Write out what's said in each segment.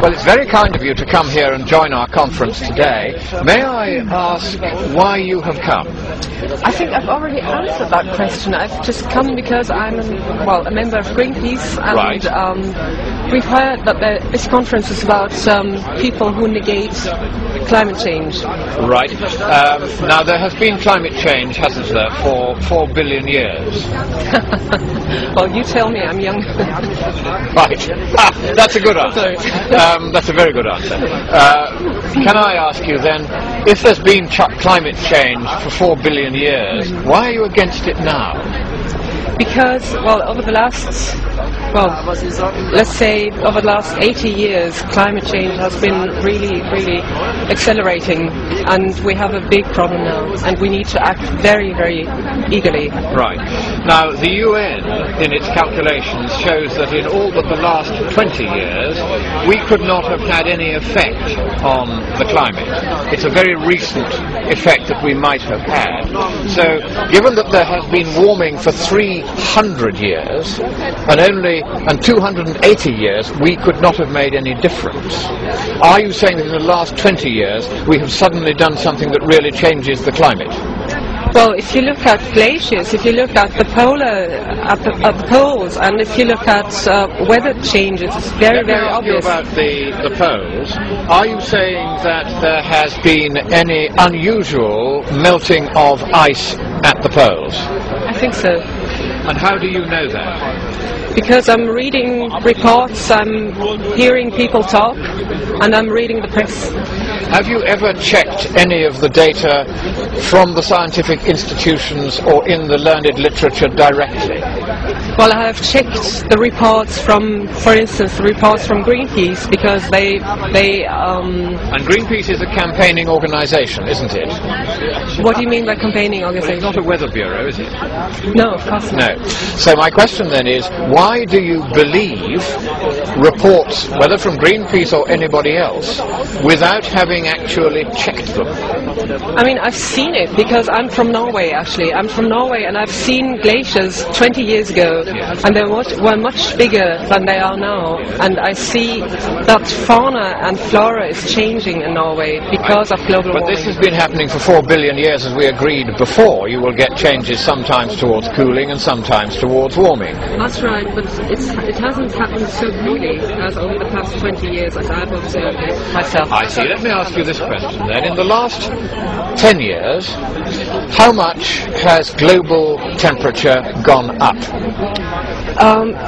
Well, it's very kind of you to come here and join our conference today. May I ask why you have come? I think I've already answered that question. I've just come because I'm a member of Greenpeace, and Right. We've heard that this conference is about people who negate climate change. Right. Now, there has been climate change, hasn't there, for 4 billion years? Well, you tell me, I'm young. Right. That's a good answer. That's a very good answer. Can I ask you then, if there's been climate change for 4 billion years, why are you against it now? Because, over the last, let's say over the last 80 years, climate change has been really, really accelerating, and we have a big problem now, and we need to act very, very eagerly. Right. Now, the UN, in its calculations, shows that in all but the last 20 years, we could not have had any effect on the climate. It's a very recent effect that we might have had. So, given that there has been warming for 300 years, and 280 years, we could not have made any difference. Are you saying that in the last 20 years, we have suddenly done something that really changes the climate? Well, if you look at glaciers, if you look at the poles, and if you look at weather changes, it's very, very obvious. About the poles, are you saying that there has been any unusual melting of ice at the poles? I think so. And how do you know that? Because I'm reading reports, I'm hearing people talk, and I'm reading the press. Have you ever checked any of the data from the scientific institutions or in the learned literature directly? Well, I have checked the reports from, for instance, the reports from Greenpeace, because they And Greenpeace is a campaigning organisation, isn't it? What do you mean by campaigning organisation? Well, it's not a weather bureau, is it? No, of course not. No. So my question then is, why do you believe reports, whether from Greenpeace or anybody else, without having actually checked them? I mean, I've seen it, because I'm from Norway, actually. I'm from Norway, and I've seen glaciers 20 years ago, and they were much bigger than they are now. And I see that fauna and flora is changing in Norway because of global warming. But this has been happening for 4 billion years, as we agreed before. You will get changes sometimes towards cooling and sometimes towards warming. That's right, but it hasn't happened so quickly as over the past 20 years, as I've observed it myself. I see. Let me ask you this question then. In the last 10 years, how much has global temperature gone up?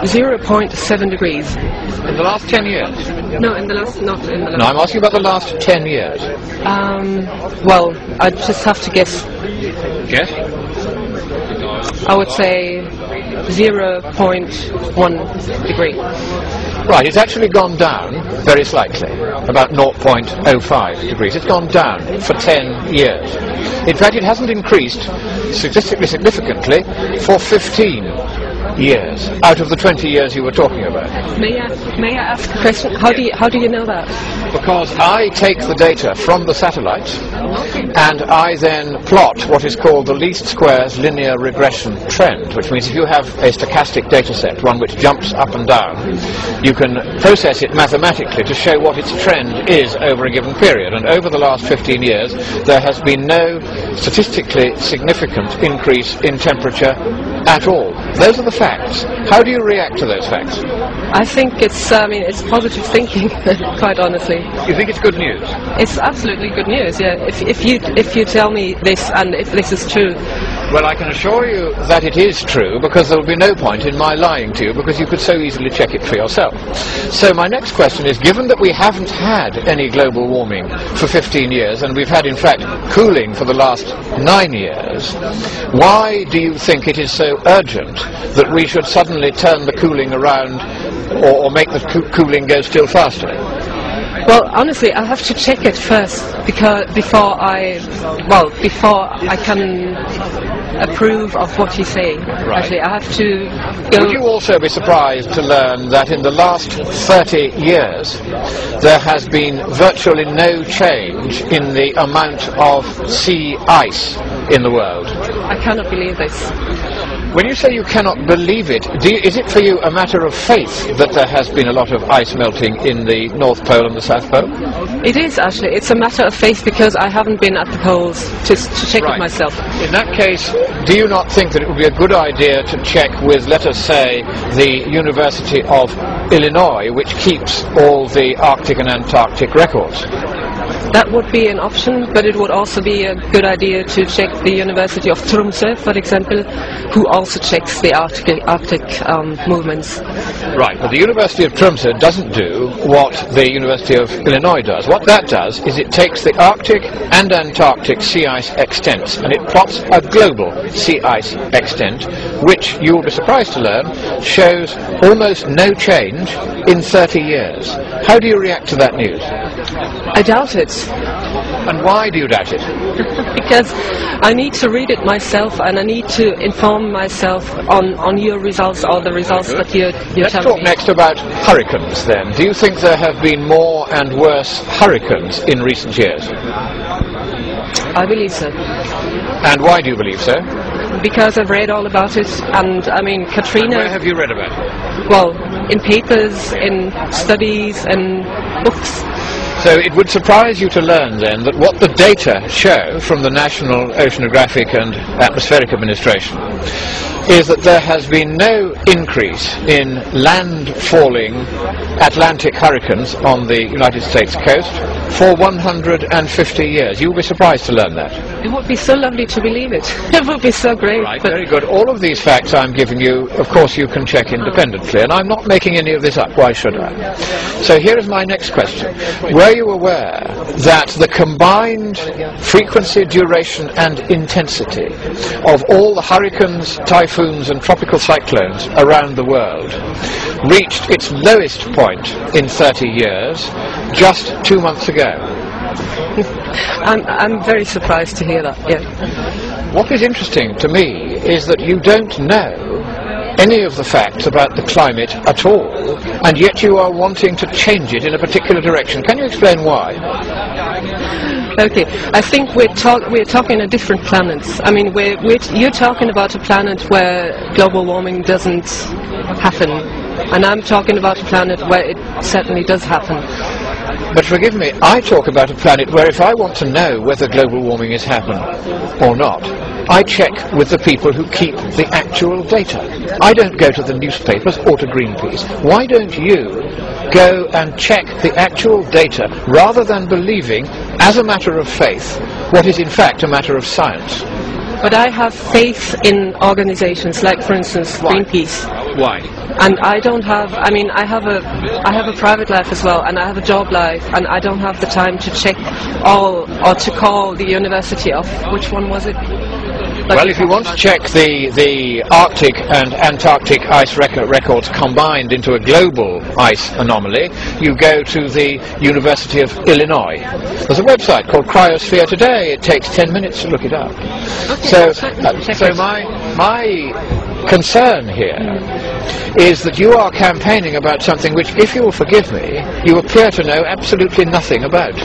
0.7 degrees. In the last 10 years? No, in the last, not in the last. No, I'm asking about the last 10 years. Well, I just have to guess. Guess? I would say 0.1 degree. Right, it's actually gone down very slightly, about 0.05 degrees. It's gone down for 10 years. In fact, it hasn't increased statistically significantly for 15 years out of the 20 years you were talking about. May I ask a question? How do you know that? Because I take the data from the satellites and I then plot what is called the least squares linear regression trend, which means if you have a stochastic data set, one which jumps up and down, you can process it mathematically to show what its trend is over a given period. And over the last 15 years, there has been no statistically significant increase in temperature at all. Those are the facts. How do you react to those facts? I think it's positive thinking, quite honestly. You think it's good news? It's absolutely good news, yeah. If you tell me this, and if this is true. Well, I can assure you that it is true, because there will be no point in my lying to you, because you could so easily check it for yourself. So my next question is, given that we haven't had any global warming for 15 years, and we've had, in fact, cooling for the last 9 years, why do you think it is so urgent that we should suddenly turn the cooling around, or make the cooling go still faster? Well, honestly, I have to check it first, because before I can approve of what you say. Right. Actually, I have to go. Would you also be surprised to learn that in the last 30 years there has been virtually no change in the amount of sea ice in the world? I cannot believe this. When you say you cannot believe it, is it for you a matter of faith that there has been a lot of ice melting in the North Pole and the South Pole? It is actually. It's a matter of faith because I haven't been at the poles to check it myself. In that case, do you not think that it would be a good idea to check with, let us say, the University of Illinois, which keeps all the Arctic and Antarctic records? That would be an option, but it would also be a good idea to check the University of Tromsø, for example, who also checks the Arctic movements. Right, but the University of Tromsø doesn't do what the University of Illinois does. What that does is it takes the Arctic and Antarctic sea ice extents and it plots a global sea ice extent, which, you will be surprised to learn, shows almost no change in 30 years. How do you react to that news? I doubt it. And why do you doubt it? Because I need to read it myself and I need to inform myself on your results or the results that you're telling me. Let's talk next about hurricanes then. Do you think there have been more and worse hurricanes in recent years? I believe so. And why do you believe so? Because I've read all about it, and I mean, Katrina... And where have you read about it? Well, in papers, in studies, and books. So it would surprise you to learn then that what the data show from the National Oceanographic and Atmospheric Administration is that there has been no increase in land-falling Atlantic hurricanes on the United States coast for 150 years. You will be surprised to learn that. It would be so lovely to believe it. It would be so great. Right, very good. All of these facts I'm giving you, of course, you can check independently, and I'm not making any of this up. Why should I? So here is my next question. Were you aware that the combined frequency, duration, and intensity of all the hurricanes, typhoons, and tropical cyclones around the world reached its lowest point in 30 years just 2 months ago? I'm very surprised to hear that, yeah. What is interesting to me is that you don't know any of the facts about the climate at all, and yet you are wanting to change it in a particular direction. Can you explain why? Okay, I think we're talking a different planets. I mean, you're talking about a planet where global warming doesn't happen, and I'm talking about a planet where it certainly does happen. But forgive me, I talk about a planet where if I want to know whether global warming is happening or not, I check with the people who keep the actual data. I don't go to the newspapers or to Greenpeace. Why don't you go and check the actual data rather than believing, as a matter of faith, what is in fact a matter of science? But I have faith in organizations like, for instance, Greenpeace. Why? And I don't have, I mean, I have a private life as well, and I have a job life, and I don't have the time to check all, or to call the University of, which one was it? Well, if you want to check the Arctic and Antarctic ice records combined into a global ice anomaly, you go to the University of Illinois. There's a website called Cryosphere Today. It takes 10 minutes to look it up. Okay, So my concern here is that you are campaigning about something which, if you will forgive me, you appear to know absolutely nothing about.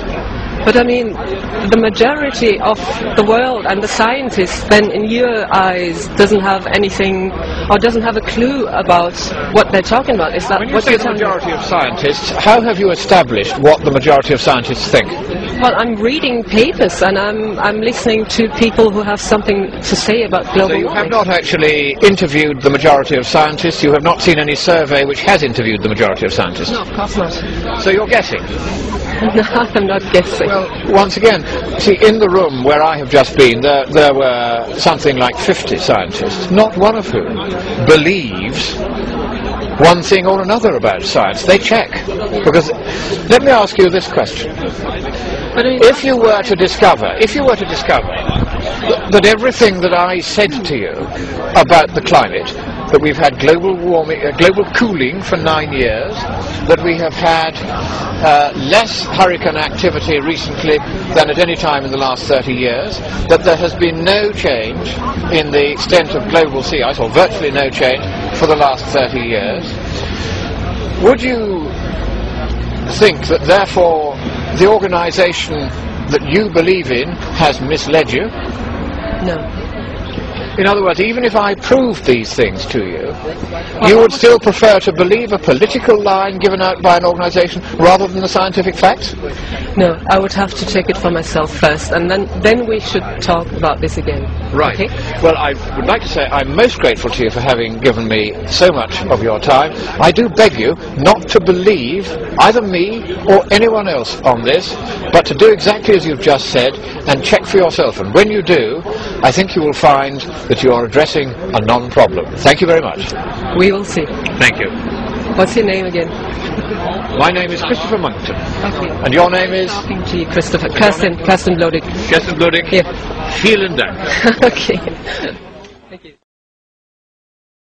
But I mean, the majority of the world and the scientists then in your eyes doesn't have anything or doesn't have a clue about what they're talking about. Is that when you what say you're the telling majority of scientists, how have you established what the majority of scientists think? Well, I'm reading papers and I'm listening to people who have something to say about global warming. So you have not actually interviewed the majority of scientists, you have not seen any survey which has interviewed the majority of scientists? No, of course not. So you're guessing? No, I'm not guessing. Well, once again, see, in the room where I have just been, there were something like 50 scientists, not one of whom believes one thing or another about science. They check. Because, let me ask you this question. If you were to discover that everything that I said to you about the climate, that we've had global warming, global cooling for 9 years, that we have had less hurricane activity recently than at any time in the last 30 years, that there has been no change in the extent of global sea ice, or virtually no change, for the last 30 years, would you think that therefore the organisation that you believe in has misled you? No. In other words, even if I proved these things to you, you would still prefer to believe a political line given out by an organisation rather than the scientific facts? No, I would have to check it for myself first, and then we should talk about this again. Right. Okay? Well, I would like to say I'm most grateful to you for having given me so much of your time. I do beg you not to believe either me or anyone else on this, but to do exactly as you've just said and check for yourself. And when you do, I think you will find that you are addressing a non-problem. Thank you very much. We will see. Thank you. What's your name again? My name is Christopher Monckton. Okay. And your name is? Christopher. Kirsten Blodig. Kirsten Blodig. Yeah. Vielen Dank. Okay.